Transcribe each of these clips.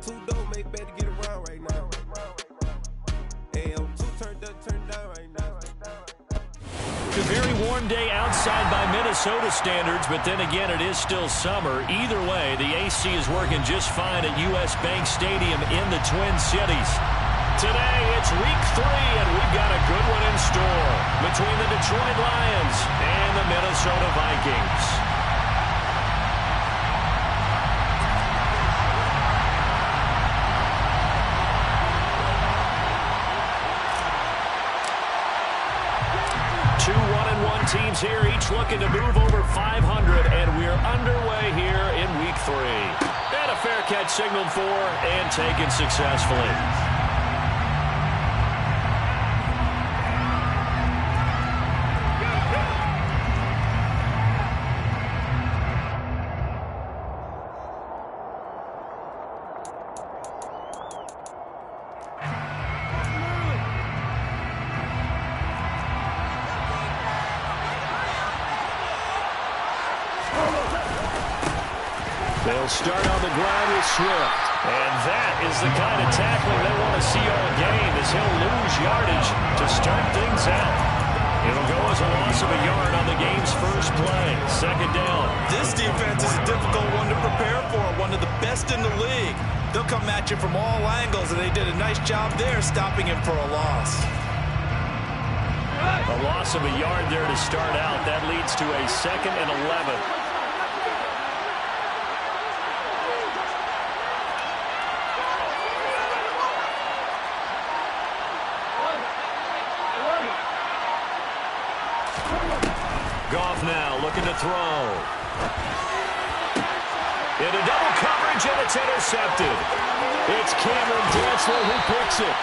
too dope, make better get around right now. Hey, I'm too turned up, turned down right now. It's a very warm day outside by Minnesota standards, but then again, it is still summer. Either way, the AC is working just fine at U.S. Bank Stadium in the Twin Cities. Today, it's week 3, and we've got a good one in store between the Detroit Lions and the Minnesota Vikings. Two 1-1 teams here, each looking to move over 500, and we're underway here in week 3. And a fair catch signaled for and taken successfully. They'll start on the ground with Swift. And that is the kind of tackling they want to see all game, as he'll lose yardage to start things out. It'll go as a loss of a yard on the game's first play. Second down. This defense is a difficult one to prepare for, one of the best in the league. They'll come at you from all angles, and they did a nice job there stopping him for a loss. A loss of a yard there to start out. That leads to a 2nd and 11. Goff now looking to throw. Into double coverage, and it's intercepted. It's Cameron Dantzler who picks it.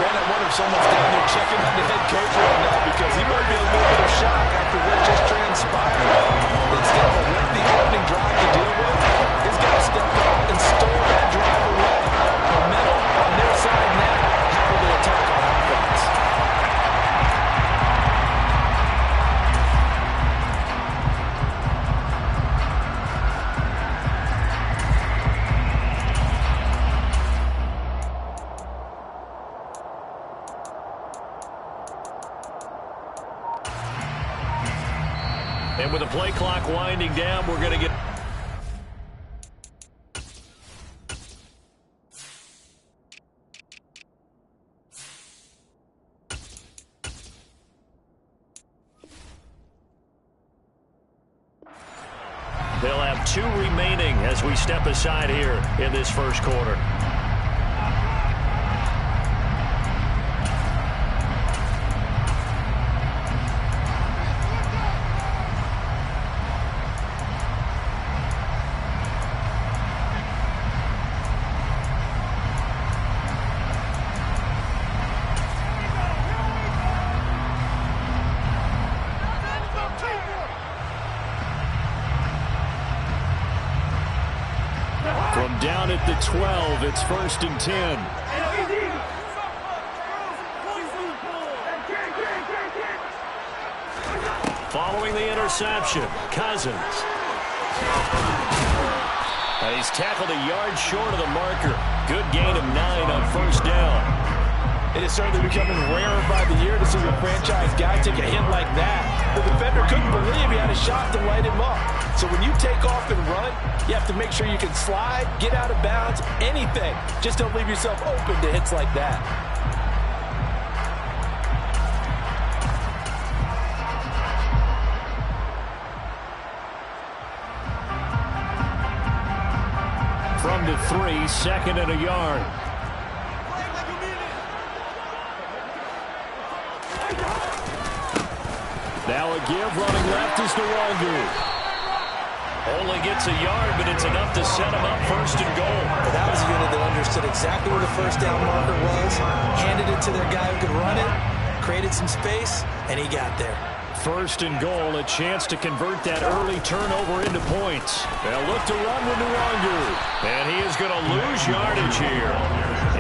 Brandon, I wonder if someone's down there checking on the head coach right now, because he might be a little bit of shock after what just transpired. Instead of a lengthy opening drive to deal with, he's got to step up and store that drive away. Momentum on their side now. How will they attack on offense? And with the play clock winding down, we're going to get... They'll have 2 remaining as we step aside here in this first quarter. From down at the 12, it's 1st and 10. Following the interception, Cousins. And he's tackled a yard short of the marker. Good gain of 9 on 1st down. It is certainly becoming rarer by the year to see a franchise guy take a hit like that. The defender couldn't believe he had a shot to light him up. So when you take off and run, you have to make sure you can slide, get out of bounds, anything. Just don't leave yourself open to hits like that. From the 3, 2nd and a yard. Now a give, running left is Nwogu. Only gets a yard, but it's enough to set him up 1st and goal. Well, that was a unit that understood exactly where the 1st down marker was, handed it to their guy who could run it, created some space, and he got there. 1st and goal, a chance to convert that early turnover into points. They'll look to run with Nwangu, and he is going to lose yardage here.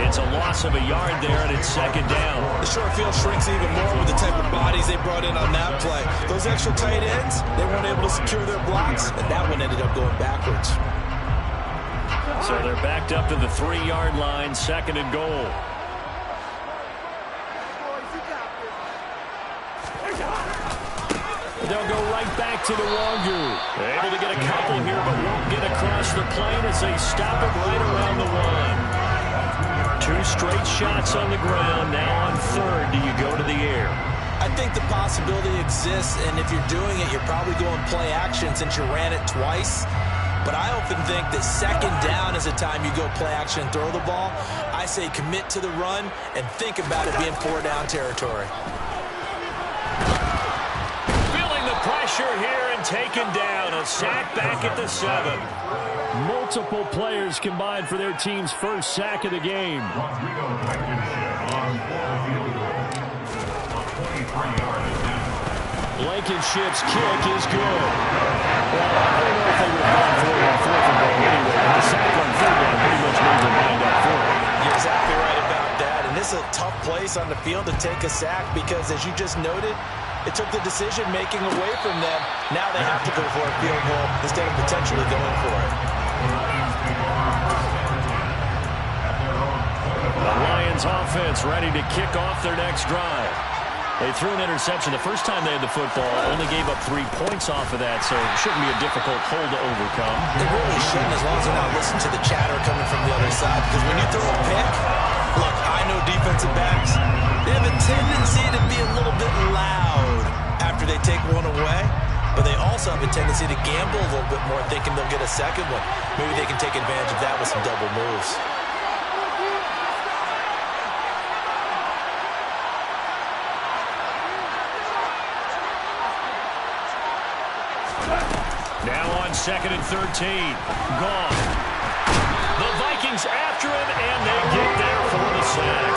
It's a loss of a yard there, and it's 2nd down. The short field shrinks even more with the type of bodies they brought in on that play. Those extra tight ends, they weren't able to secure their blocks, and that one ended up going backwards. So they're backed up to the 3-yard line, 2nd and goal. They'll go right back to Nwangu. Able to get a couple here, but won't get across the plane as they stop it right around the 1. 2 straight shots on the ground. Now on 3rd, do you go to the air? I think the possibility exists, and if you're doing it, you're probably going play action since you ran it twice. But I often think that 2nd down is the time you go play action and throw the ball. I say commit to the run and think about it being 4-down territory. Pressure here and taken down. A sack back at the 7. Multiple players combined for their team's first sack of the game. Blankenship's kick is good. Well, I don't know if they would have gone for it on 4th and goal anyway, but the sack on 3rd down pretty much made their mind up for it. You're exactly right about that, and this is a tough place on the field to take a sack because, as you just noted, it took the decision-making away from them. Now they have to go for a field goal instead of potentially going for it. The Lions offense ready to kick off their next drive. They threw an interception the first time they had the football, only gave up 3 points off of that, so it shouldn't be a difficult hole to overcome. It really shouldn't, as long as they're not listening to the chatter coming from the other side, because when you throw a pick, look, I know defensive backs, they have a tendency to be a little bit loud after they take one away, but they also have a tendency to gamble a little bit more, thinking they'll get a second one. Maybe they can take advantage of that with some double moves. Now on 2nd and 13. Gone. The Vikings after him, and they get there for the sack.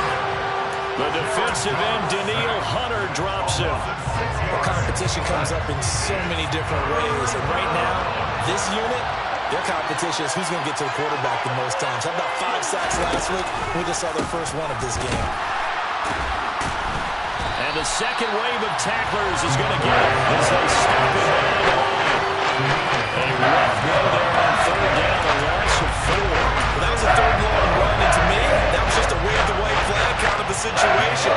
The defensive end, Danielle Hunter, drops him. The competition comes up in so many different ways, and right now, this unit, their competition is who's going to get to the quarterback the most times. How about 5 sacks last week? We just saw their first one of this game. And the second wave of tacklers is going to get it as they stop it down the line. A rough go there on 3rd down, a loss of 4. Well, that was a 3rd long run, and to me, that was just a wave the white flag kind of a situation.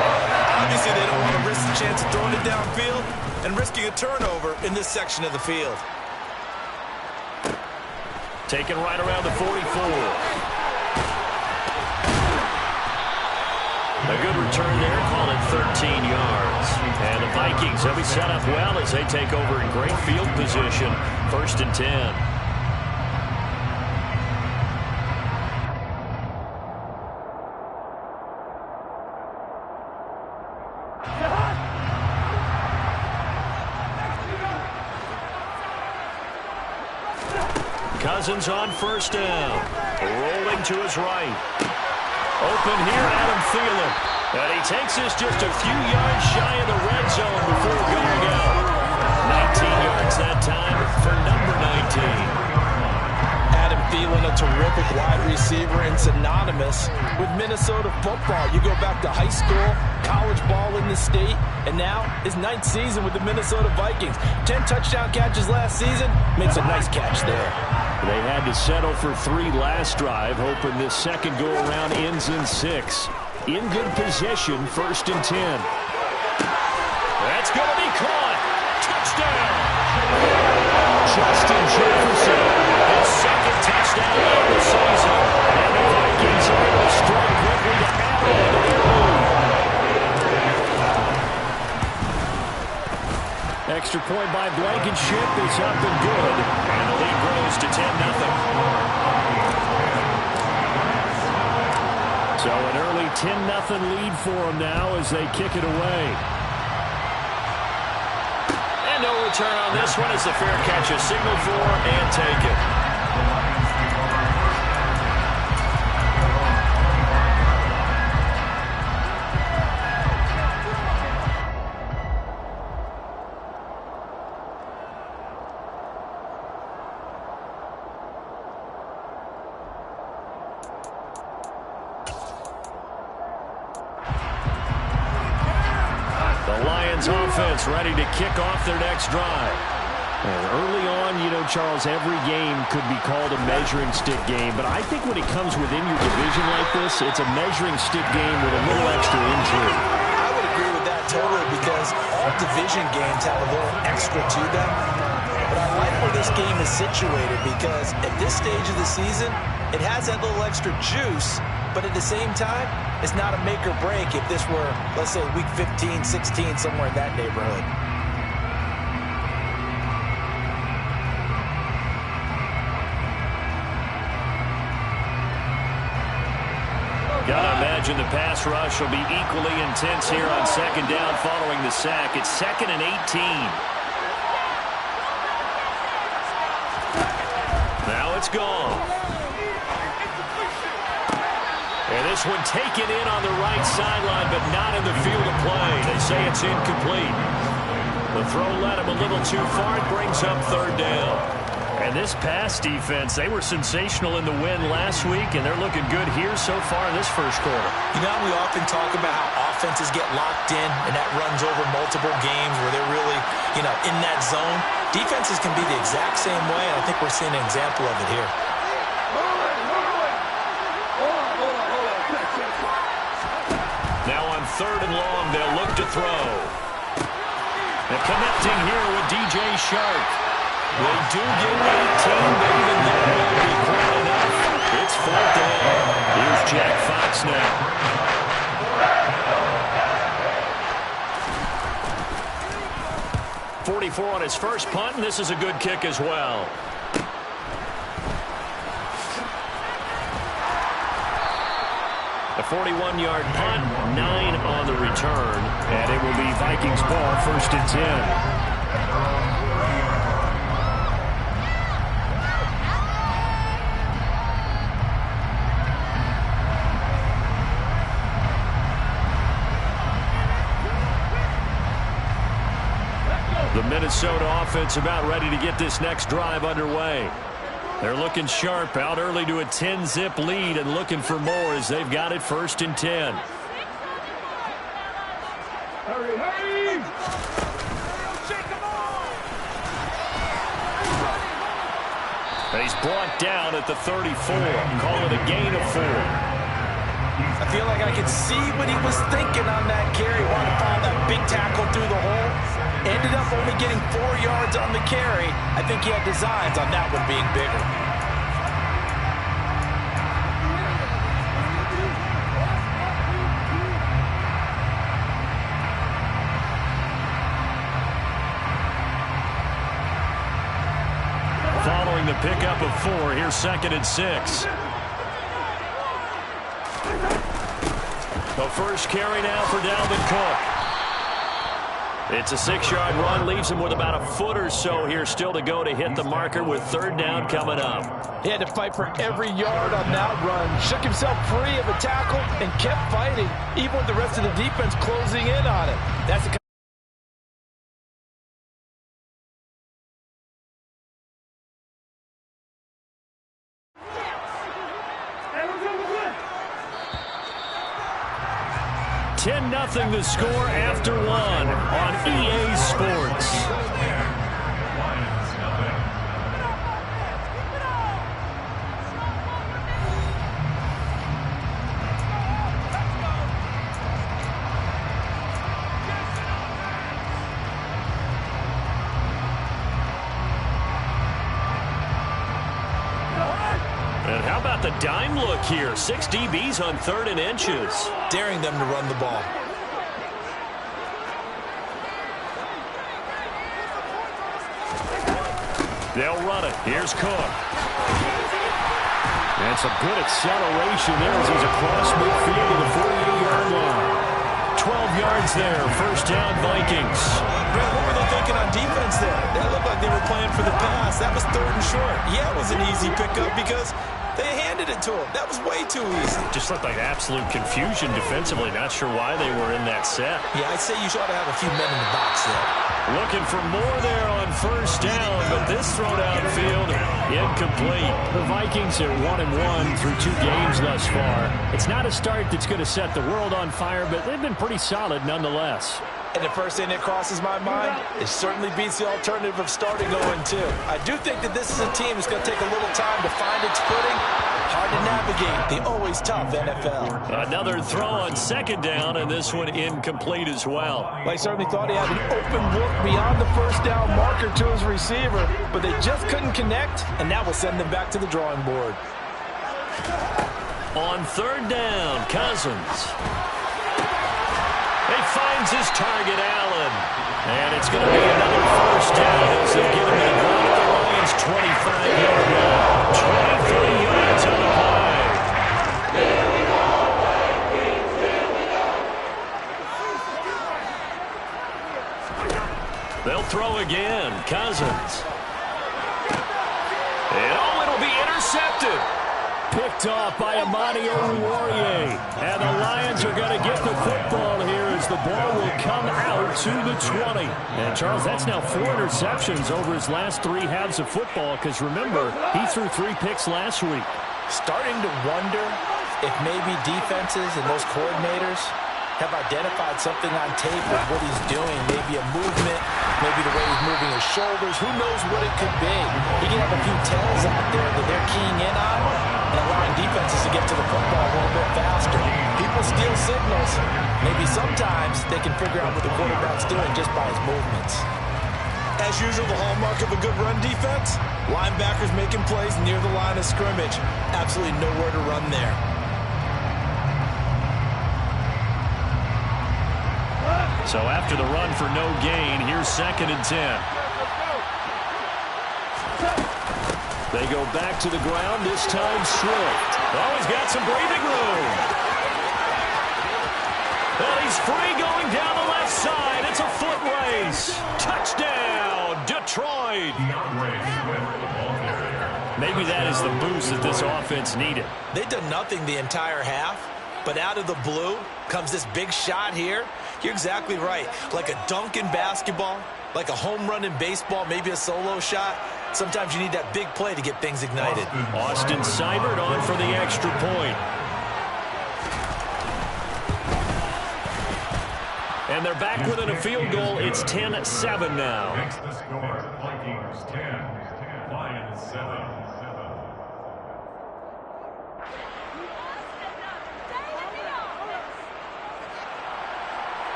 Obviously, they don't want to risk the chance of throwing it downfield and risking a turnover in this section of the field. Taken right around the 44. A good return there, call it 13 yards. And the Vikings will be set up well as they take over in great field position. 1st and 10. Cousins on 1st down. Rolling to his right. Open here, Adam Thielen. And he takes this just a few yards shy of the red zone before going out. 19 yards that time for number 19. Adam Thielen, a terrific wide receiver and synonymous with Minnesota football. You go back to high school, college ball in the state, and now his 9th season with the Minnesota Vikings. 10 touchdown catches last season, makes a nice catch there. They had to settle for 3 last drive, hoping this second go-around ends in 6. In good position, 1st and 10. That's going to be caught. Touchdown! Justin Jefferson, his 2nd touchdown of the season. And the Vikings are able to strike quickly to add on to their lead. Extra point by Blankenship is up and good. And the lead grows to 10-0. So an early 10-0 lead for them now as they kick it away. And no return on this one as the fair catch is signaled for and taken. Dolphins offense ready to kick off their next drive. And early on, you know, Charles, every game could be called a measuring stick game. But I think when it comes within your division like this, it's a measuring stick game with a little extra intrigue. I would agree with that totally because all division games have a little extra to them. But I like where this game is situated because at this stage of the season, it has that little extra juice. But at the same time, it's not a make or break if this were, let's say, week 15, 16, somewhere in that neighborhood. Gotta imagine the pass rush will be equally intense here on second down following the sack. It's 2nd and 18. Now it's gone. And this one taken in on the right sideline, but not in the field of play. They say it's incomplete. The throw led him a little too far. It brings up 3rd down. And this pass defense, they were sensational in the win last week, and they're looking good here so far in this first quarter. You know, we often talk about how offenses get locked in, and that runs over multiple games where they're really, you know, in that zone. Defenses can be the exact same way, and I think we're seeing an example of it here. Now on 3rd and long, they'll look to throw. And connecting here with DJ Shark. They do get 18, but even that will be quite enough. It's 4th down. Here's Jack Fox now. .44 on his first punt, and this is a good kick as well. A 41-yard punt, 9 on the return, and it will be Vikings ball, 1st and 10. The Minnesota offense about ready to get this next drive underway. They're looking sharp, out early to a 10-zip lead and looking for more as they've got it 1st and 10. Hurry, hurry! He's brought down at the 34. Call it a gain of 4. I feel like I could see what he was thinking on that carry. Wanted to find that big tackle through the hole. Ended up only getting 4 yards on the carry. I think he had designs on that one being bigger. Following the pickup of 4, here's 2nd and 6. The first carry now for Dalvin Cook. It's a 6-yard run, leaves him with about a foot or so here still to go to hit the marker with 3rd down coming up. He had to fight for every yard on that run. Shook himself free of a tackle and kept fighting, even with the rest of the defense closing in on him. That's the 10-0 the score after 1 on EA Sports. And how about the dime look here? 6 DBs on 3rd and inches. daring them to run the ball. They'll run it. Here's Cook. And some good acceleration there as he's across midfield to the 48-yard line. 12 yards there. First down, Vikings. Brett, what were they thinking on defense there? That looked like they were playing for the pass. That was 3rd and short. Yeah, it was an easy pickup because they handed it to him. That was way too easy. Just looked like absolute confusion defensively. Not sure why they were in that set. Yeah, I'd say you ought to have a few men in the box there. Looking for more there on first down, but this throw downfield, incomplete. The Vikings are 1-1 through 2 games thus far. It's not a start that's going to set the world on fire, but they've been pretty solid nonetheless. And the first thing that crosses my mind, it certainly beats the alternative of starting 0-2. I do think that this is a team that's going to take a little time to find its footing. Hard to navigate the always tough NFL. Another throw on second down, and this one incomplete as well. They certainly thought he had an open look beyond the first down marker to his receiver, but they just couldn't connect, and that will send them back to the drawing board. On third down, Cousins. He finds his target, Allen. And it's going to be another first down as they get him to the ground at the Lions' 25-yard line. 23 yards on the play. They'll throw again. Cousins. And it'll be intercepted. Picked off by Amani Oruwariye. And the Lions are going to get the football here as the ball will come out to the 20. And, Charles, that's now 4 interceptions over his last 3 halves of football because, remember, he threw 3 picks last week. Starting to wonder if maybe defenses and those coordinators have identified something on tape of what he's doing. Maybe a movement, maybe the way he's moving his shoulders. Who knows what it could be? He can have a few tells out there that they're keying in on and allowing defenses to get to the football a little bit faster. People steal signals. Maybe sometimes they can figure out what the quarterback's doing just by his movements. As usual, the hallmark of a good run defense, linebackers making plays near the line of scrimmage. Absolutely nowhere to run there. So after the run for no gain, here's 2nd and 10. They go back to the ground, this time Swift. Oh, he's got some breathing room. And he's free going down the left side. It's a foot race. Touchdown, Detroit. Maybe that is the boost that this offense needed. They've done nothing the entire half, but out of the blue comes this big shot here. You're exactly right. Like a dunk in basketball, like a home run in baseball, maybe a solo shot. Sometimes you need that big play to get things ignited. Austin Seibert on for the extra point. And they're back within a field goal. It's 10-7 now. Next the score, Vikings 10, Lions 7.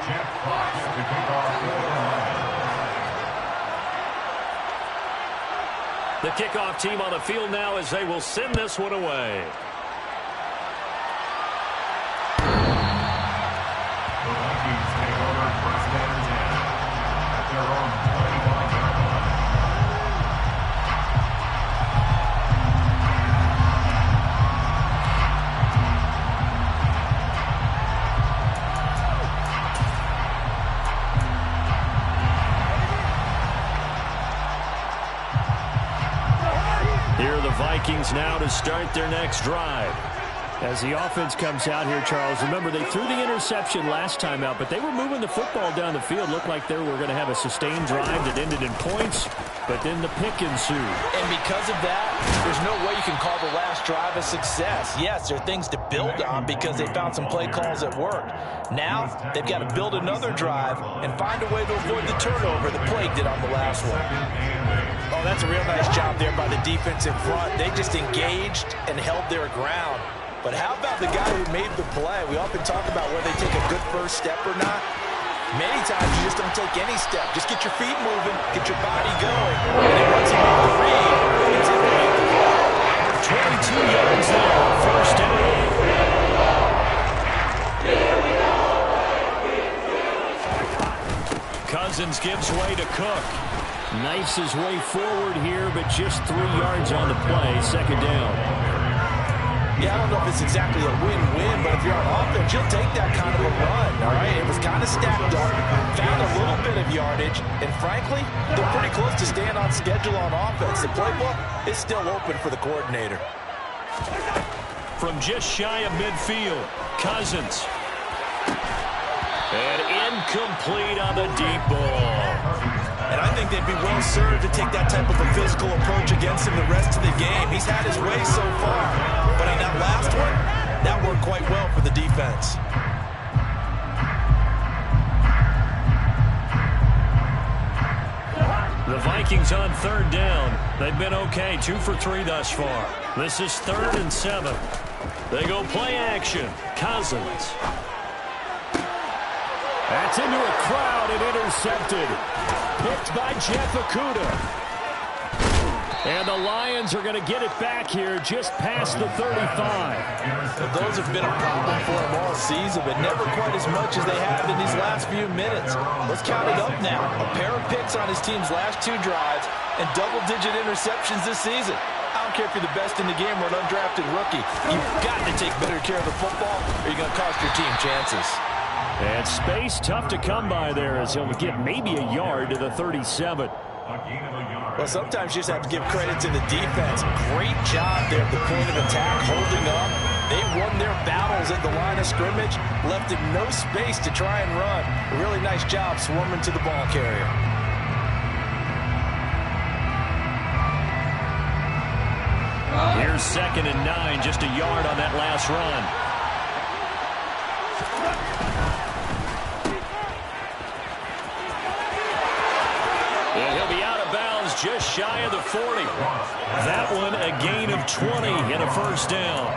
Jeff Fox to kick off the kickoff team on the field now as they will send this one away. The Vikings take over first and 10 at their own 21-yard line. Here are the Vikings now to start their next drive. As the offense comes out here, Charles, remember they threw the interception last time out, but they were moving the football down the field. Looked like they were going to have a sustained drive that ended in points, but then the pick ensued. And because of that, there's no way you can call the last drive a success. Yes, there are things to build on because they found some play calls that worked. Now, they've got to build another drive and find a way to avoid the turnover the plague did on the last one. Oh, that's a real nice job there by the defense in front. They just engaged and held their ground. But how about the guy who made the play? We often talk about whether they take a good first step or not. Many times you just don't take any step. Just get your feet moving, get your body going. And then once you make the read, it's in the make the play. 22 yards there, first down. Cousins gives way to Cook. Knifes his way forward here, but just 3 yards on the play, 2nd down. Yeah, I don't know if it's exactly a win-win, but if you're on offense, you'll take that kind of a run, all right? It was kind of stacked up, found a little bit of yardage, and frankly, they're pretty close to staying on schedule on offense. The playbook is still open for the coordinator. From just shy of midfield, Cousins. And incomplete on the deep ball. And I think they'd be well served to take that type of a physical approach against him the rest of the game. He's had his way so far, but on that last one, that worked quite well for the defense. The Vikings on third down. They've been okay, 2 for 3 thus far. This is 3rd and 7. They go play action. Cousins. That's into a crowd and intercepted. Picked by Jeff Okudah. And the Lions are going to get it back here just past the 35. Well, those have been a problem for him all season, but never quite as much as they have in these last few minutes. Let's count it up now. A pair of picks on his team's last 2 drives and double-digit interceptions this season. I don't care if you're the best in the game or an undrafted rookie. You've got to take better care of the football or you're going to cost your team chances. And space tough to come by there as he'll get maybe a yard to the 37. Well, sometimes you just have to give credit to the defense. Great job there at the point of attack, holding up. They won their battles at the line of scrimmage, left him no space to try and run. A really nice job swarming to the ball carrier. Here's 2nd and 9, just a yard on that last run. And he'll be out of bounds just shy of the 40. That one a gain of 20 and a first down.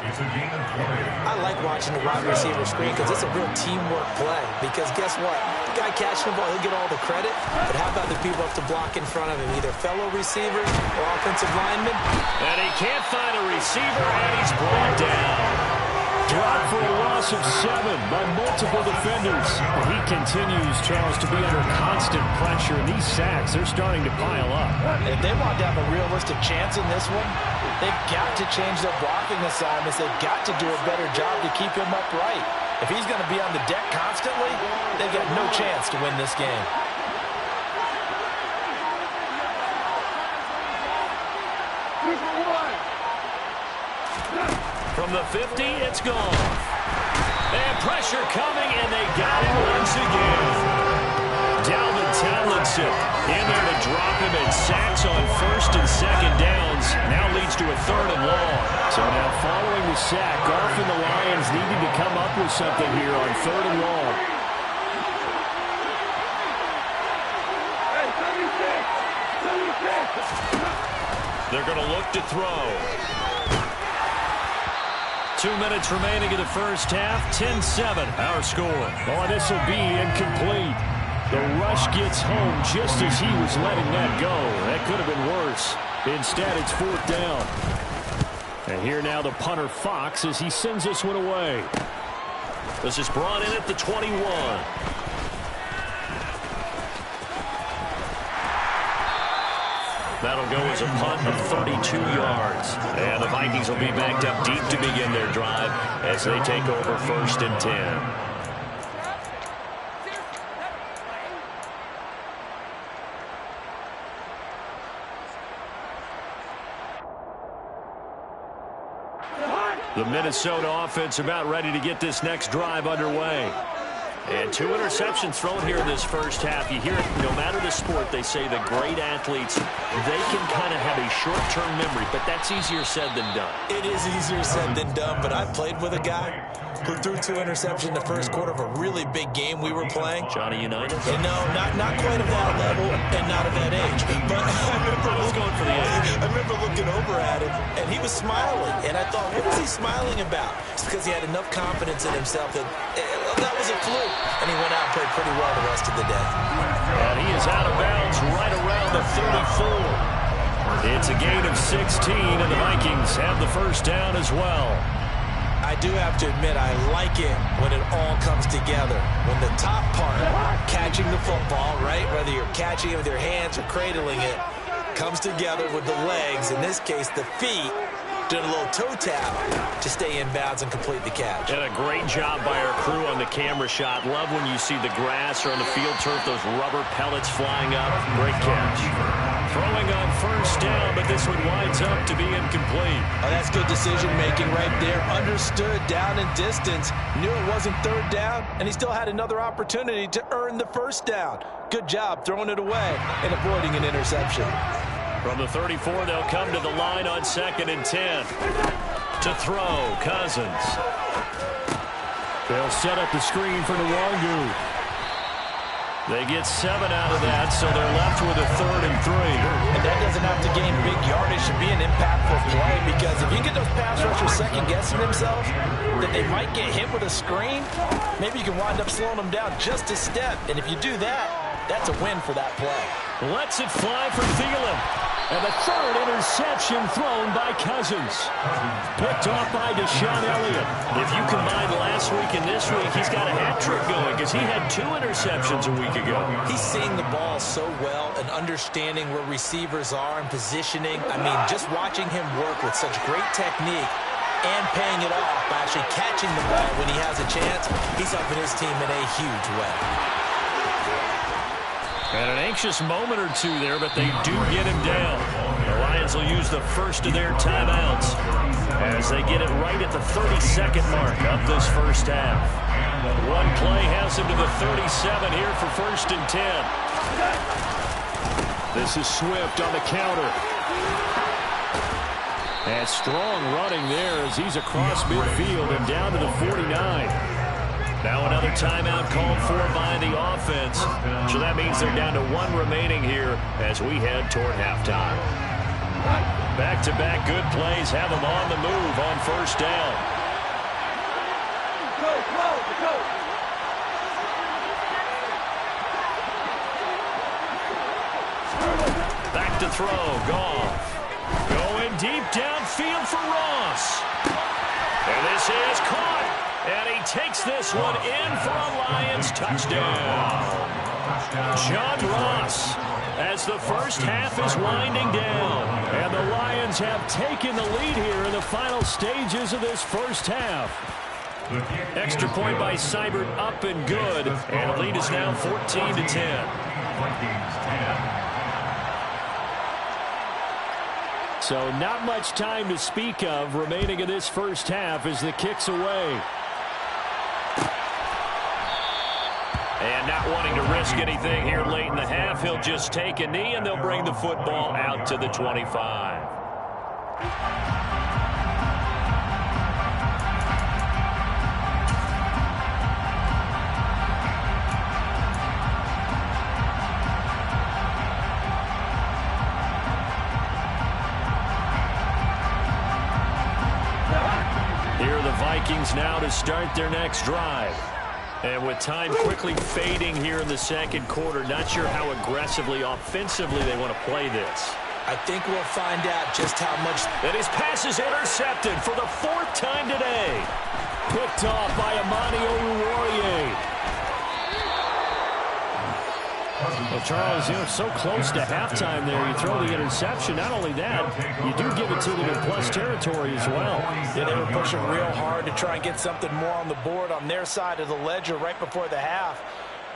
I like watching the wide receiver screen because it's a real teamwork play. Because guess what? The guy catching the ball, he'll get all the credit. But how about the people up to block in front of him, either fellow receivers or offensive linemen? And he can't find a receiver, and he's brought down. Dropped for a loss of 7 by multiple defenders. But he continues, Charles, to be under constant pressure. And these sacks, they're starting to pile up. If they want to have a realistic chance in this one, they've got to change their blocking assignments. They've got to do a better job to keep him upright. If he's going to be on the deck constantly, they've got no chance to win this game. From the 50, it's gone. And pressure coming, and they got him once again. Dalvin Tomlinson in there to drop him, and sacks on 1st and 2nd downs. Now leads to a 3rd and long. So now following the sack, Goff and the Lions needing to come up with something here on 3rd and long. They're going to look to throw. 2 minutes remaining in the first half. 10-7, our score. Oh, this will be incomplete. The rush gets home just as he was letting that go. That could have been worse. Instead, it's 4th down. And here now the punter Fox as he sends this one away. This is brought in at the 21. That'll go as a punt of 32 yards. And the Vikings will be backed up deep to begin their drive as they take over 1st and 10. The Minnesota offense about ready to get this next drive underway. And 2 interceptions thrown here in this first half. You hear it, no matter the sport, they say the great athletes, they can kind of have a short-term memory, but that's easier said than done. It is easier said than done, but I played with a guy who threw 2 interceptions in the first quarter of a really big game we were playing. Johnny Unitas? And no, not quite of that level and not of that age. But I was going for the age. I remember looking over at him, and he was smiling. And I thought, what is he smiling about? It's because he had enough confidence in himself that that was a fluke. And he went out and played pretty well the rest of the day. And he is out of bounds right around the 34. It's a gain of 16, and the Vikings have the first down as well. I do have to admit, I like it when it all comes together. When the top part, catching the football, right, whether you're catching it with your hands or cradling it, comes together with the legs, in this case the feet, doing a little toe tap to stay in bounds and complete the catch. And a great job by our crew on the camera shot. Love when you see the grass or on the field turf, those rubber pellets flying up. Great catch. Throwing on first down, but this one winds up to be incomplete. Oh, that's good decision-making right there. Understood down and distance. Knew it wasn't third down, and he still had another opportunity to earn the first down. Good job throwing it away and avoiding an interception. From the 34, they'll come to the line on 2nd and 10. To throw, Cousins. They'll set up the screen for Nwangu. They get 7 out of that, so they're left with a 3rd and 3. And that doesn't have to gain big yardage to be an impactful play, because if you get those pass rushers second-guessing themselves, that they might get hit with a screen, maybe you can wind up slowing them down just a step. And if you do that, that's a win for that play. Lets it fly for Thielen. And the 3rd interception thrown by Cousins. Picked off by Deshaun Elliott. If you combine last week and this week, he's got a hat trick going because he had 2 interceptions a week ago. He's seeing the ball so well and understanding where receivers are and positioning. I mean, just watching him work with such great technique and paying it off by actually catching the ball when he has a chance, he's helping his team in a huge way. And an anxious moment or two there, but they do get him down. The Lions will use the first of their timeouts as they get it right at the 32nd mark of this first half. One play has him to the 37 here for 1st and 10. This is Swift on the counter. And strong running there as he's across midfield and down to the 49. Now another timeout called for by the offense. So that means they're down to 1 remaining here as we head toward halftime. Back-to-back good plays have them on the move on 1st down. Back to throw. Goff. Going deep downfield for Ross. And this is caught. And he takes this one in for a Lions touchdown. John Ross, as the first half is winding down. And the Lions have taken the lead here in the final stages of this first half. Extra point by Seibert up and good. And the lead is now 14-10. So not much time to speak of remaining in this first half as the kick's away. And not wanting to risk anything here late in the half, he'll just take a knee and they'll bring the football out to the 25. Here are the Vikings now to start their next drive. And with time quickly fading here in the second quarter, not sure how aggressively, offensively they want to play this. I think we'll find out just how much. And his pass is intercepted for the 4th time today. Picked off by Amani Oruwariye. Well, Charles, you're so close to halftime there. You throw the interception. Not only that, you do give it to them in plus territory as well. Yeah, they were pushing real hard to try and get something more on the board on their side of the ledger right before the half.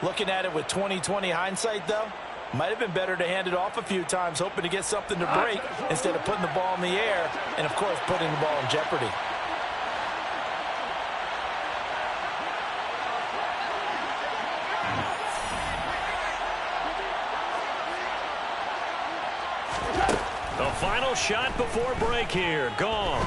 Looking at it with 20/20 hindsight, though, might have been better to hand it off a few times, hoping to get something to break instead of putting the ball in the air and, of course, putting the ball in jeopardy. The final shot before break here. Gone.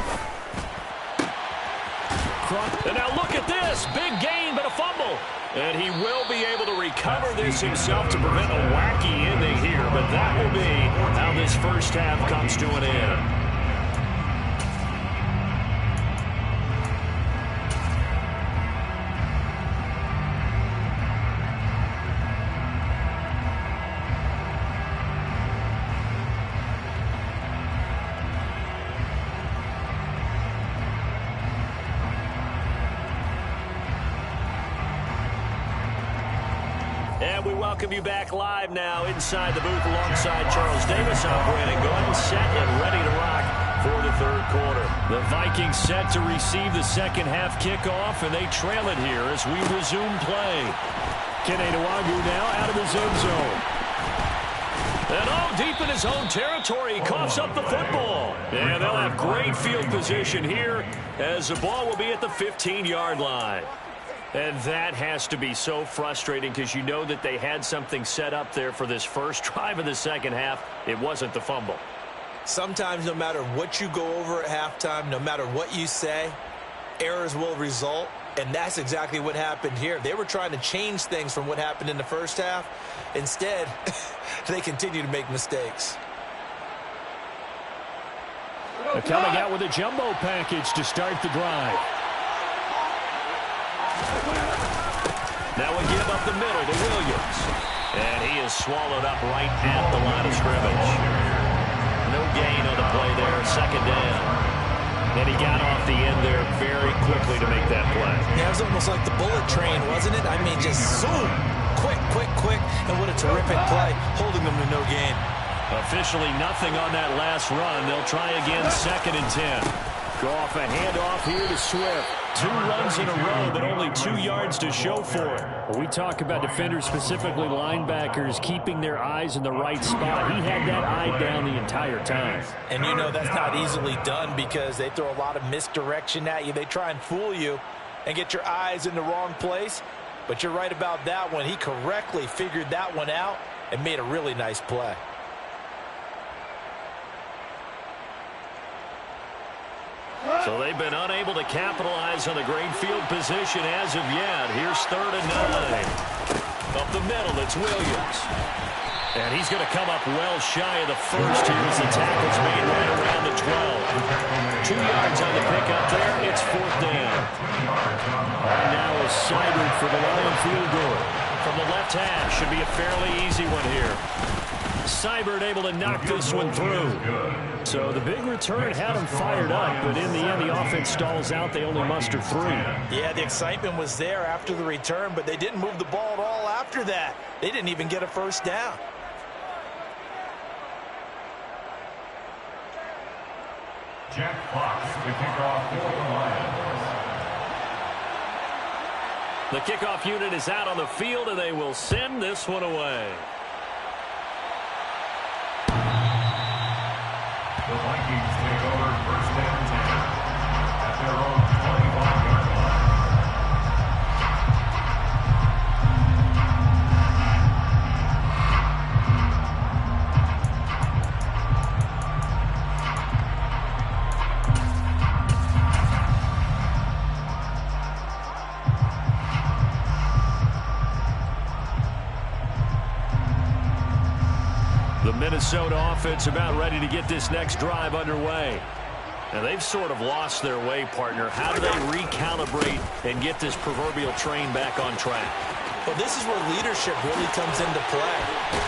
And now look at this. Big gain, but a fumble. And he will be able to recover this himself to prevent a wacky ending here. But that will be how this first half comes to an end. And we welcome you back live now inside the booth alongside Charles Davis. I'm Brandon Gordon, set and ready to rock for the 3rd quarter. The Vikings set to receive the second half kickoff, and they trail it here as we resume play. Kene Nwangwu now out of his end zone. And deep in his own territory, he coughs up the football. And they'll have great field position here as the ball will be at the 15-yard line. And that has to be so frustrating because you know that they had something set up there for this first drive of the second half. It wasn't the fumble. Sometimes no matter what you go over at halftime, no matter what you say, errors will result. And that's exactly what happened here. They were trying to change things from what happened in the first half. Instead, they continue to make mistakes. They're coming out with a jumbo package to start the drive. Now we give up the middle to Williams. And he is swallowed up right at the line of scrimmage. No gain on the play there, second down. And he got off the end there very quickly to make that play. Yeah, it was almost like the bullet train, wasn't it? I mean, just zoom. Quick, quick, quick. And what a terrific play, holding them to no gain. Officially nothing on that last run. They'll try again, 2nd and 10. Go off a handoff here to Swift. 2 runs in a row, but only 2 yards to show for it. When we talk about defenders, specifically linebackers, keeping their eyes in the right spot. He had that eye down the entire time. And you know that's not easily done because they throw a lot of misdirection at you. They try and fool you and get your eyes in the wrong place. But you're right about that one. He correctly figured that one out and made a really nice play. So they've been unable to capitalize on the great field position as of yet. Here's 3rd and 9. Up the middle, it's Williams. And he's going to come up well shy of the first here as the tackle's made right around the 12. 2 yards on the pickup there. It's 4th down. And now is Seibert for the Lion field goal. From the left hash, should be a fairly easy one here. Seibert able to knock this one through. So the big return had him fired up, but in the end, the offense stalls out. They only muster 3. Yeah, the excitement was there after the return, but they didn't move the ball at all after that. They didn't even get a first down. Jack Fox, the kickoff for the Lions. The kickoff unit is out on the field, and they will send this one away. The Vikings take over 1st and 10 at their own 25-yard line. The Minnesota offense about ready to get this next drive underway. Now they've sort of lost their way, partner. How do they recalibrate and get this proverbial train back on track? Well, this is where leadership really comes into play.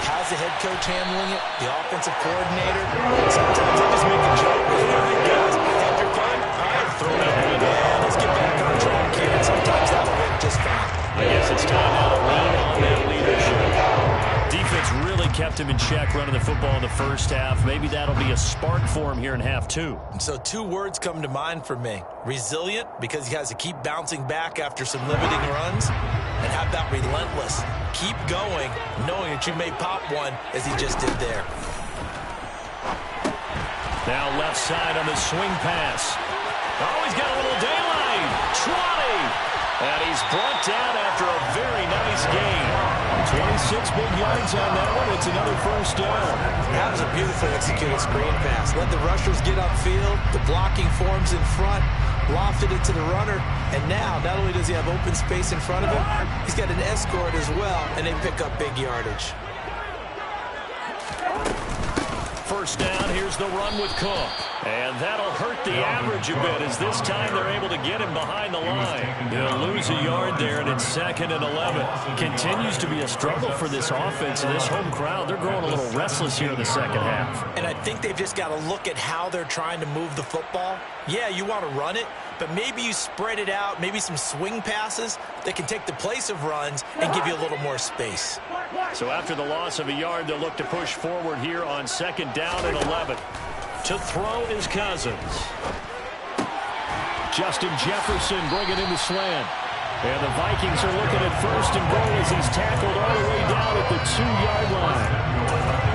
How's the head coach handling it? The offensive coordinator? Sometimes they just make a joke. All right, guys, after fun, all right, throw it up again. Let's get back on track here. And sometimes that'll work just fine. I guess it's time now to lean on that leadership. Defense really kept him in check running the football in the first half. Maybe that'll be a spark for him here in half 2. So 2 words come to mind for me. Resilient, because he has to keep bouncing back after some limiting runs. And how about relentless? Keep going, knowing that you may pop one as he just did there. Now left side on the swing pass. Oh, he's got a little daylight. 20. And he's brought down after a very nice game. 26 big yards on that one. It's another first down. That was a beautifully executed screen pass. Let the rushers get upfield. The blocking forms in front. Lofted it to the runner. And now, not only does he have open space in front of him, he's got an escort as well. And they pick up big yardage. First down, here's the run with Cook. And that'll hurt the average a bit as this time they're able to get him behind the line. He'll lose a yard there, and it's 2nd and 11. Continues to be a struggle for this offense and this home crowd. They're growing a little restless here in the second half. And I think they've just got to look at how they're trying to move the football. Yeah, you want to run it, but maybe you spread it out, maybe some swing passes that can take the place of runs and give you a little more space. So after the loss of a yard, they'll look to push forward here on 2nd down and 11. To throw is Cousins. Justin Jefferson bringing in the slant. And the Vikings are looking at 1st and goal as he's tackled all the way down at the 2-yard line.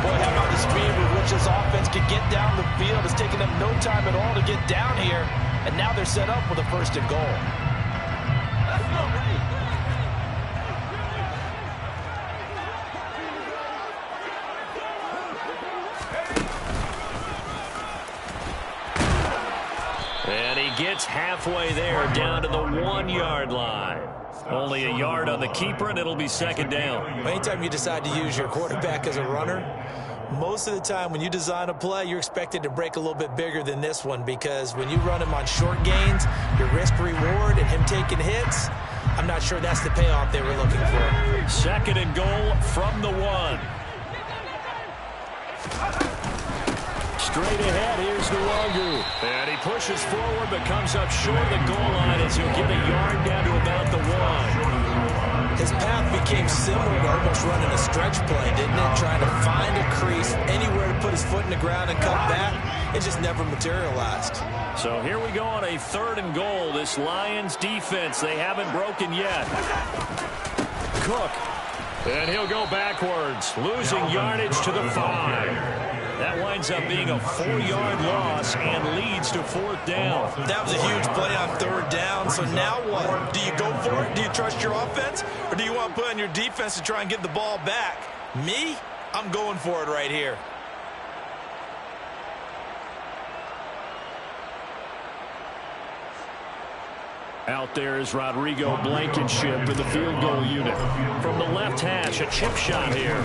Boy, how about the speed with which this offense could get down the field. It's taken them no time at all to get down here. And now they're set up with a 1st and goal. And he gets halfway there, down to the 1-yard line. Only a yard on the keeper, and it'll be second down. Anytime you decide to use your quarterback as a runner, most of the time when you design a play, you're expected to break a little bit bigger than this one, because when you run him on short gains, your risk-reward and him taking hits, I'm not sure that's the payoff they were looking for. Second and goal from the 1. Straight ahead, here's Nwangu. And he pushes forward but comes up short of the goal line as he'll get a yard down to about the 1. His path became similar to almost running a stretch play, didn't it? Trying to find a crease, anywhere to put his foot in the ground and come back. It just never materialized. So here we go on a 3rd and goal. This Lions defense, they haven't broken yet. Cook. And he'll go backwards, losing yardage to the 5. That winds up being a 4-yard loss and leads to 4th down. That was a huge play on 3rd down. So now what? Do you go for it? Do you trust your offense? Or do you want to put on your defense to try and get the ball back? Me? I'm going for it right here. Out there is Rodrigo Blankenship in the field goal unit. From the left hash, a chip shot here.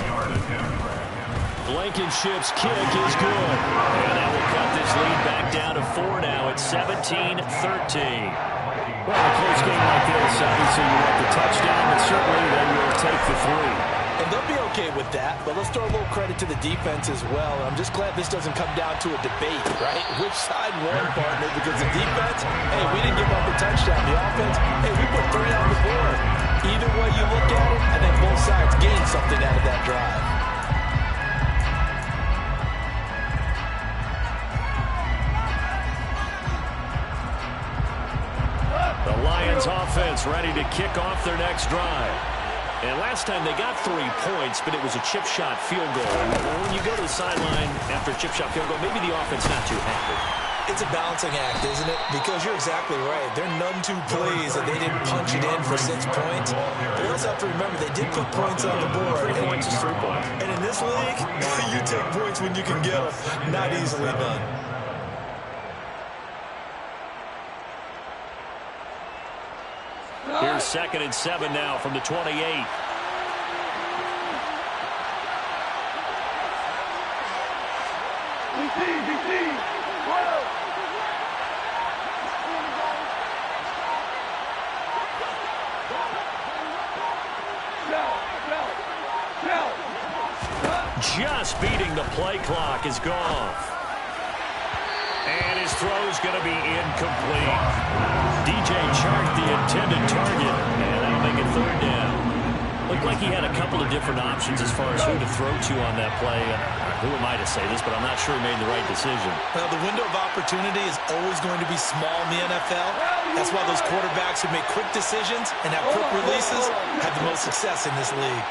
Blankenship's kick is good. And that will cut this lead back down to 4 now. It's 17-13. Well, a close game like this, obviously you want the touchdown, but certainly they will take the 3. And they'll be okay with that, but let's throw a little credit to the defense as well. I'm just glad this doesn't come down to a debate, right? Which side won, partner? Because the defense, hey, we didn't give up the touchdown. The offense, hey, we put 3 on the board. Either way you look at it, I think both sides gained something out of that drive. The Lions offense ready to kick off their next drive. And last time they got 3 points, but it was a chip shot field goal. And when you go to the sideline after a chip shot field goal, maybe the offense not too happy. It's a balancing act, isn't it? Because you're exactly right. They're none too pleased that they didn't punch it in for 6 points. But you also have to remember, they did put points on the board. 3 points is 3 points. And in this league, you take points when you can get them. Not easily done. Here's 2nd and 7 now from the 28. Just beating the play clock is gone. And his throw's going to be incomplete. DJ Chark, the intended target, and that'll make it 3rd down. Looked like he had a couple of different options as far as who to throw to on that play. Who am I to say this, but I'm not sure he made the right decision. Well, the window of opportunity is always going to be small in the NFL. That's why those quarterbacks who make quick decisions and have quick releases have the most success in this league.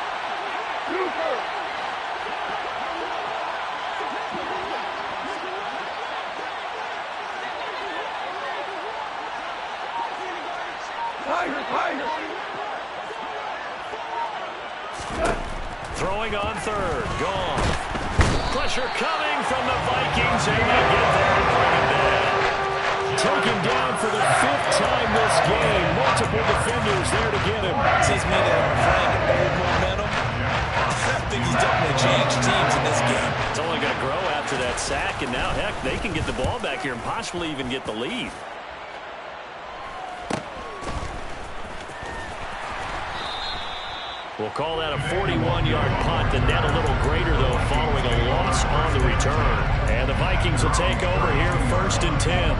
Throwing on 3rd, gone. Pressure coming from the Vikings, and they get there and bring him down. Taken down for the 5th time this game. Multiple defenders there to get him. Seems me that playing old momentum. I think he's definitely changed teams in this game. It's only going to grow after that sack, and now, heck, they can get the ball back here and possibly even get the lead. We'll call that a 41-yard punt. The net a little greater, though, following a loss on the return. And the Vikings will take over here, 1st and 10.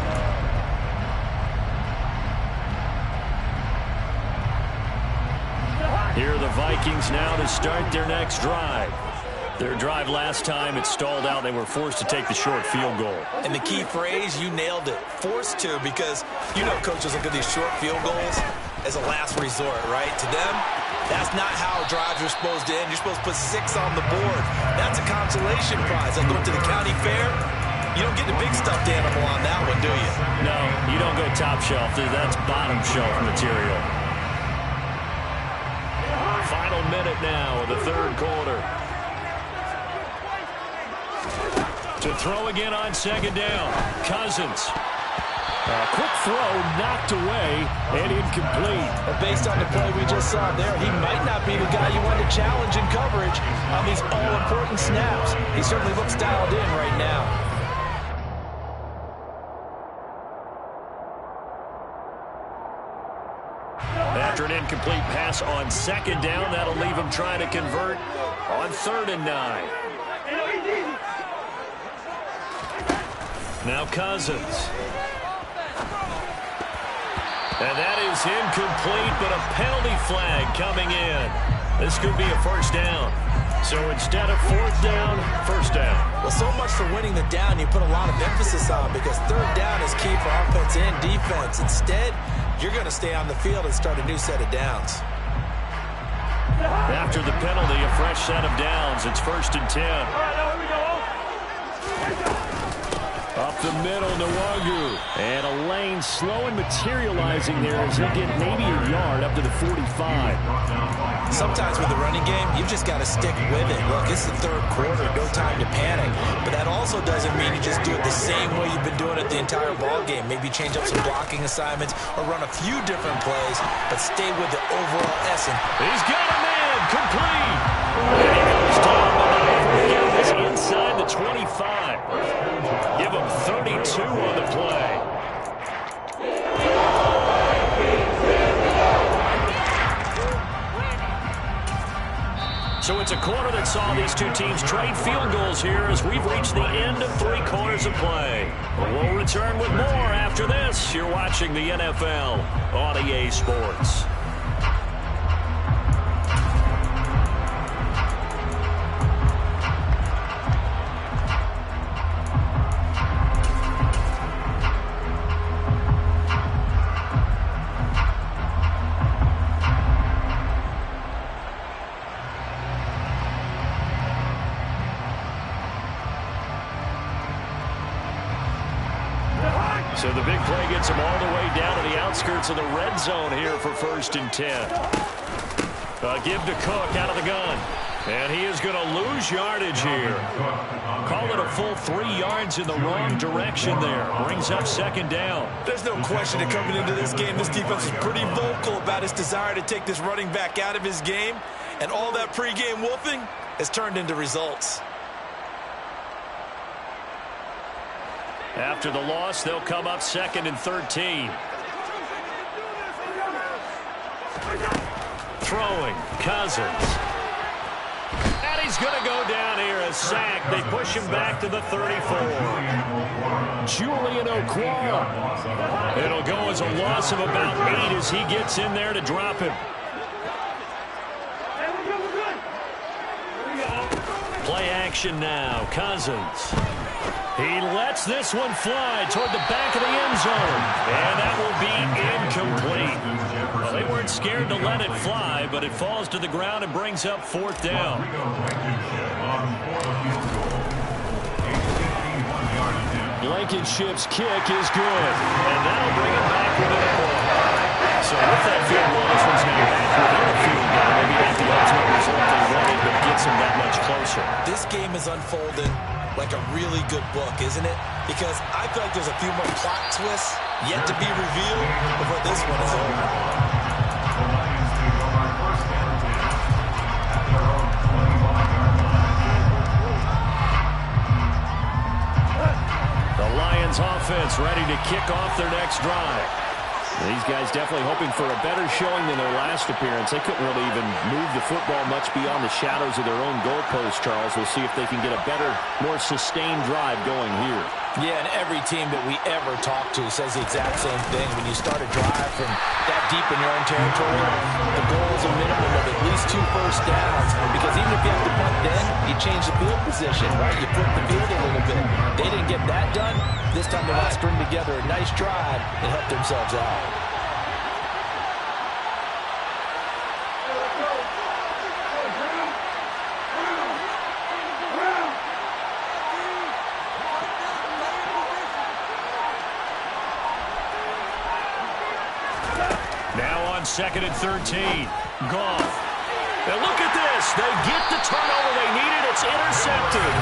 Here are the Vikings now to start their next drive. Their drive last time, it stalled out. They were forced to take the short field goal. And the key phrase, you nailed it. Forced to, because you know coaches look at these short field goals as a last resort, right? To them, that's not how drives are supposed to end. You're supposed to put 6 on the board. That's a consolation prize. Like going to the county fair, you don't get the big stuffed animal on that one, do you? No, you don't go top shelf. That's bottom shelf material. Final minute now of the 3rd quarter. To throw again on 2nd down. Cousins. Quick throw, knocked away, and incomplete. And based on the play we just saw there, he might not be the guy you want to challenge in coverage on these all-important snaps. He certainly looks dialed in right now. After an incomplete pass on second down, that'll leave him trying to convert on 3rd and 9. Now Cousins. And that is incomplete, but a penalty flag coming in. This could be a first down. So instead of 4th down, 1st down. Well, so much for winning the down you put a lot of emphasis on, because 3rd down is key for offense and defense. Instead, you're going to stay on the field and start a new set of downs. After the penalty, a fresh set of downs. It's 1st and 10. Up the middle, Nwogu. And a lane slow and materializing there as he'll get maybe a yard up to the 45. Sometimes with the running game, you've just got to stick with it. Look, it's the 3rd quarter, no time to panic. But that also doesn't mean you just do it the same way you've been doing it the entire ball game. Maybe change up some blocking assignments or run a few different plays, but stay with the overall essence. He's got a man, complete. And he goes down, but he's inside the 25. Give him 32 on the play. So it's a quarter that saw these two teams trade field goals here as we've reached the end of 3 quarters of play. We'll return with more after this. You're watching the NFL on EA Sports. So the big play gets him all the way down to the outskirts of the red zone here for 1st and 10. Give to Cook out of the gun. And he is going to lose yardage here. Call it a full 3 yards in the wrong direction there. Brings up 2nd down. There's no question that coming into this game, this defense is pretty vocal about its desire to take this running back out of his game. And all that pregame wolfing has turned into results. After the loss, they'll come up 2nd and 13. Throwing, Cousins. And he's going to go down here, a sack. They push him back to the 34. Julian Okwara. It'll go as a loss of about 8 as he gets in there to drop him. Play action now, Cousins. He lets this one fly toward the back of the end zone. And that will be incomplete. Well, they weren't scared to let it fly, but it falls to the ground and brings up 4th down. Blankenship's kick is good. And that'll bring it back within a point. So with that field goal, this one's now back within a field goal. Maybe not the ultimate result they wanted, but gets them that much closer. This game is unfolding like a really good book, isn't it? Because I feel like there's a few more plot twists yet to be revealed before this one is over. The Lions offense ready to kick off their next drive. These guys definitely hoping for a better showing than their last appearance. They couldn't really even move the football much beyond the shadows of their own goalpost, Charles. We'll see if they can get a better, more sustained drive going here. Yeah, and every team that we ever talk to says the exact same thing. When you start a drive from that deep in your own territory, the goal is a minimum of at least 2 first downs. Because even if you have to punt then, you change the field position, right? You flip the field a little bit. They didn't get that done. This time they want to string together a nice drive and help themselves out. Now on 2nd and 13. Goff. Now look at this. They get the turnover they needed. It's intercepted.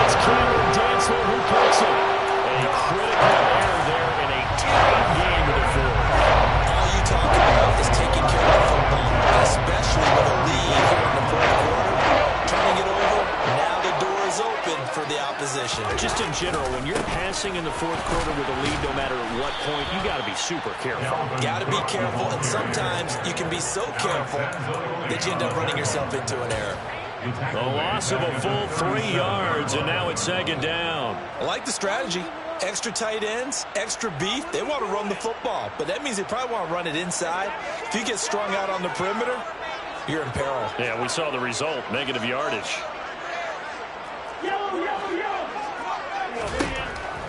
It's Cameron Dantzler who picks it. A critical error there and a position. Just in general, when you're passing in the fourth quarter with a lead, no matter at what point, you got to be super careful. Got to be careful, and sometimes you can be so careful that you end up running yourself into an error. A loss of a full 3 yards, and now it's second down. I like the strategy. Extra tight ends, extra beef. They want to run the football, but that means they probably want to run it inside. If you get strung out on the perimeter, you're in peril. Yeah, we saw the result, negative yardage.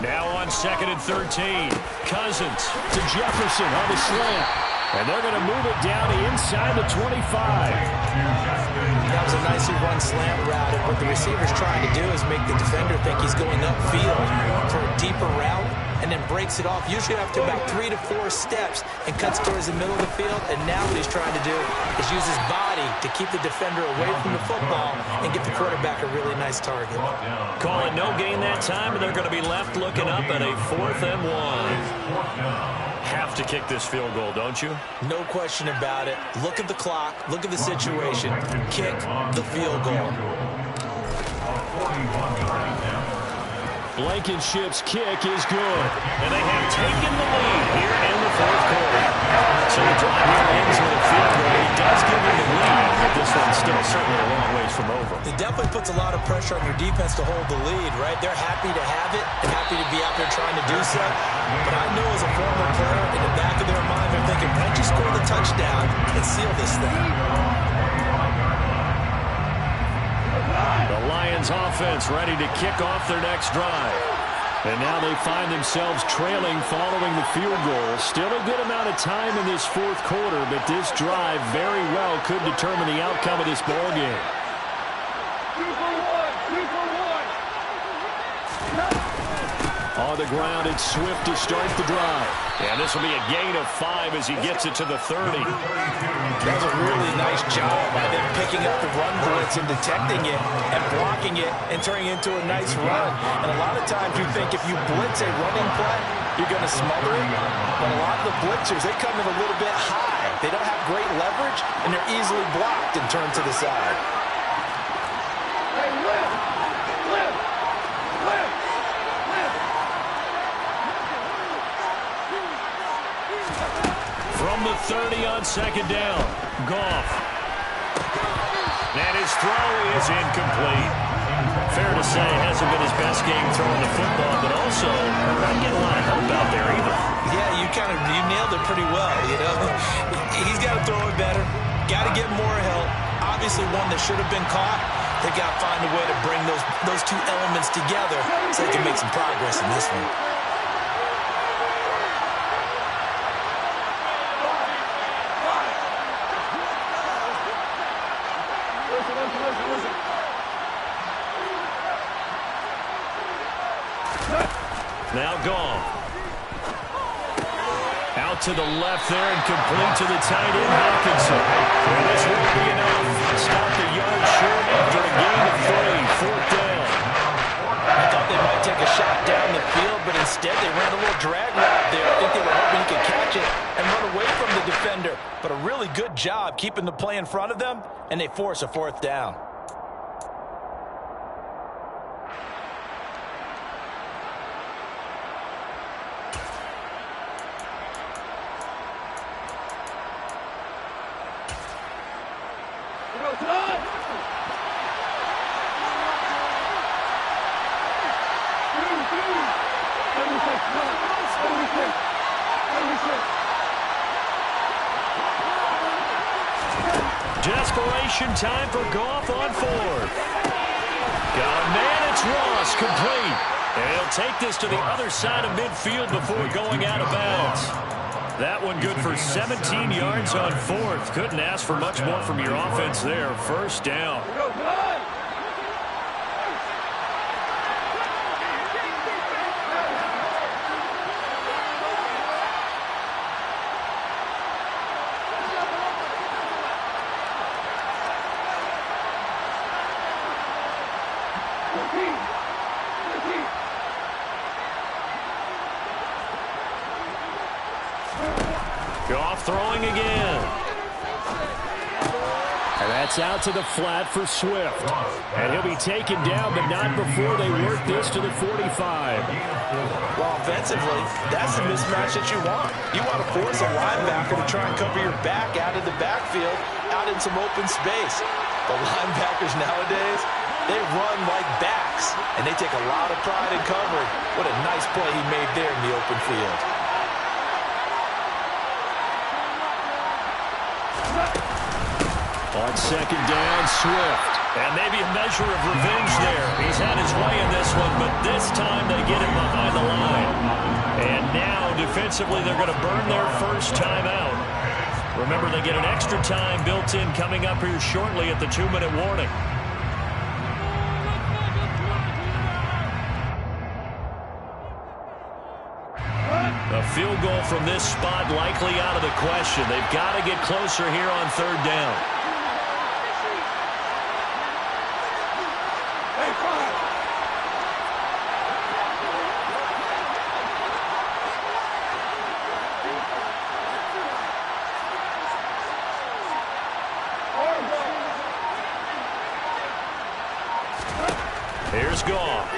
Now on 2nd and 13. Cousins To Jefferson on the slant. And they're going to move it down to inside the 25. That was a nicely run slant route, and what the receiver's trying to do is make the defender think he's going upfield for a deeper route, and then breaks it off, usually after about 3 to 4 steps, and cuts towards the middle of the field. And now what he's trying to do is use his body to keep the defender away from the football and get the quarterback a really nice target. call it no gain that time, and they're going to be left looking up at a 4th and 1. Have to kick this field goal, don't you? No question about it. Look at the clock. Look at the situation. Kick the field goal. Blankenship's kick is good. And they have taken the lead here in the fourth quarter. So the drive here ends with a field goal. It does give them the lead, but this one's still certainly a long ways from over. It definitely puts a lot of pressure on your defense to hold the lead, right? They're happy to have it and happy to be out there trying to do so. But I know as a former player, in the back of their mind, they're thinking, why don't you score the touchdown and seal this thing? The Lions offense ready to kick off their next drive. And now they find themselves trailing following the field goal. Still a good amount of time in this fourth quarter, but this drive very well could determine the outcome of this ball game. On the ground, it's Swift to start the drive. And this will be a gain of 5 as he gets it to the 30. That was a really nice job by them picking up the run blitz and detecting it and blocking it and turning it into a nice run. And a lot of times you think if you blitz a running play, you're going to smother it. But a lot of the blitzers, they come in a little bit high. They don't have great leverage, and they're easily blocked and turned to the side. From the 30 on second down, Goff. And his throw is incomplete. Fair to say, it hasn't been his best game throwing the football, but also not getting a lot of help out there either. Yeah, you nailed it pretty well, you know. He's got to throw it better. Got to get more help. Obviously one that should have been caught. They got to find a way to bring those two elements together so they can make some progress in this one. Now Goff. Out to the left there and complete to the tight end, Hockenson. And this will be enough. Stop the yard short after a gain of 3, 4th down. I thought they might take a shot down the field, but instead they ran a little drag route there. I think they were hoping he could catch it and run away from the defender. But a really good job keeping the play in front of them, and they force a 4th down. Desperation time for Goff on 4th. Got a man, it's Ross, complete. And he'll take this to the other side of midfield before going out of bounds. That one good for 17 yards on 4th. Couldn't ask for much more from your offense there. 1st down. Goff throwing again. And that's out to the flat for Swift. And he'll be taken down, but not before they work this to the 45. Well, offensively, that's the mismatch that you want. You want to force a linebacker to try and cover your back out of the backfield, out in some open space. The linebackers nowadays, they run like backs, and they take a lot of pride in covering. What a nice play he made there in the open field. On second down, Swift. And maybe a measure of revenge there. He's had his way in this one, but this time they get him behind the line. And now, defensively, they're going to burn their first time out. Remember, they get an extra time built in coming up here shortly at the 2-minute warning. A field goal from this spot likely out of the question. They've got to get closer here on third down. Here's Goff.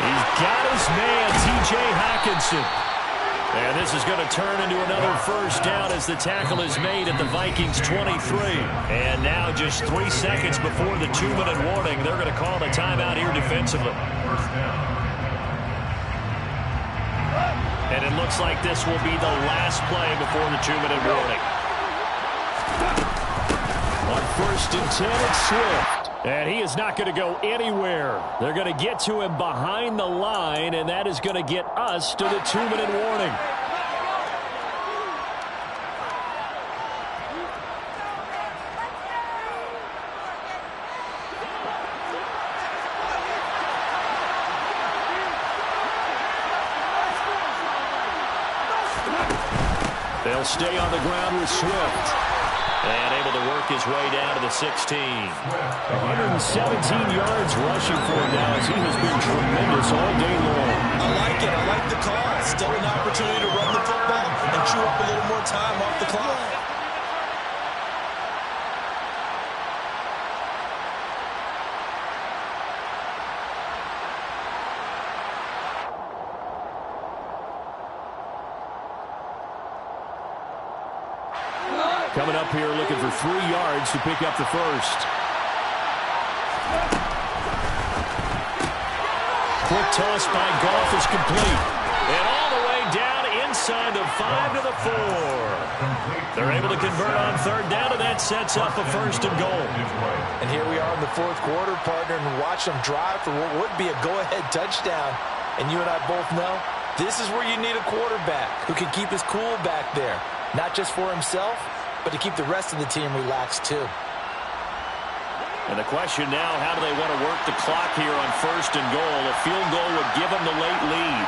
He's got his man, T.J. Hockenson. And this is going to turn into another first down as the tackle is made at the Vikings 23. And now just 3 seconds before the 2-minute warning, they're going to call a timeout here defensively. And it looks like this will be the last play before the 2-minute warning. On first and 10, it's Swift. And he is not going to go anywhere. They're going to get to him behind the line, and that is going to get us to the 2-minute warning. They'll stay on the ground with Swift. And able to work his way down to the 16. 117 yards rushing for him now as he has been tremendous all day long. I like it. I like the call. Still an opportunity to run the football and chew up a little more time off the clock. Coming up here looking for 3 yards to pick up the first. Quick toss by Goff is complete. And all the way down inside the 5 to the 4. They're able to convert on third down, and that sets up a first and goal. And here we are in the fourth quarter, partner, and watch them drive for what would be a go-ahead touchdown. And you and I both know this is where you need a quarterback who can keep his cool back there, not just for himself, but to keep the rest of the team relaxed too. And the question now, how do they want to work the clock here on first and goal? A field goal would give them the late lead.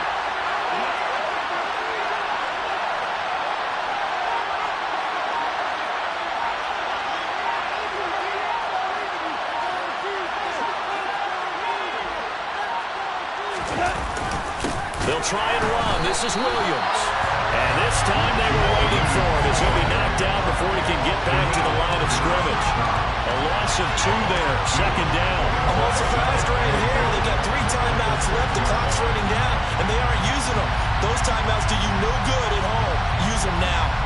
They'll try and run. This is Williams. And this time they were waiting for him as he'll be knocked down before he can get back to the line of scrimmage. A loss of 2 there, second down. Almost surprised right here. They got 3 timeouts left. The clock's running down, and they aren't using them. Those timeouts do you no good at home. Use them now.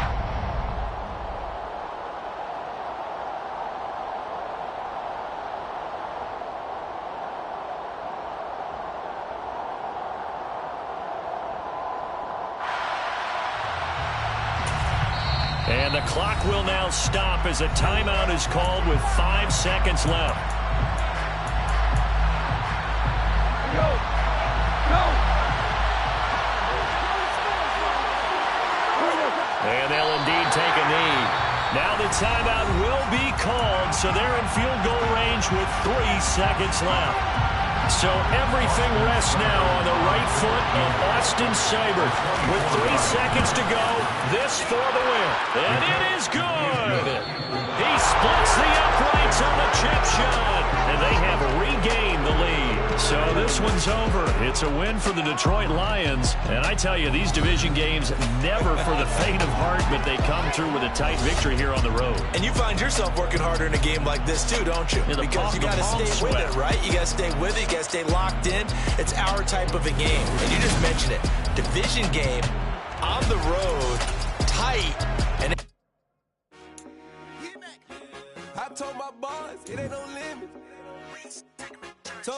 And the clock will now stop as a timeout is called with 5 seconds left. And they'll indeed take a knee. Now the timeout will be called, so they're in field goal range with 3 seconds left. So everything rests now on the right foot of Austin Seibert with 3 seconds to go. This for the win. And it is good. He splits the uprights on the chip shot. And they have regained the lead. So this one's over. It's a win for the Detroit Lions. And I tell you, these division games, never for the faint of heart, but they come through with a tight victory here on the road. And you find yourself working harder in a game like this too, don't you? Because you got to stay with it, right? You got to stay with it. You got to stay locked in. It's our type of a game. And you just mentioned it. Division game, on the road, tight. And I told my boys, it ain't no limit.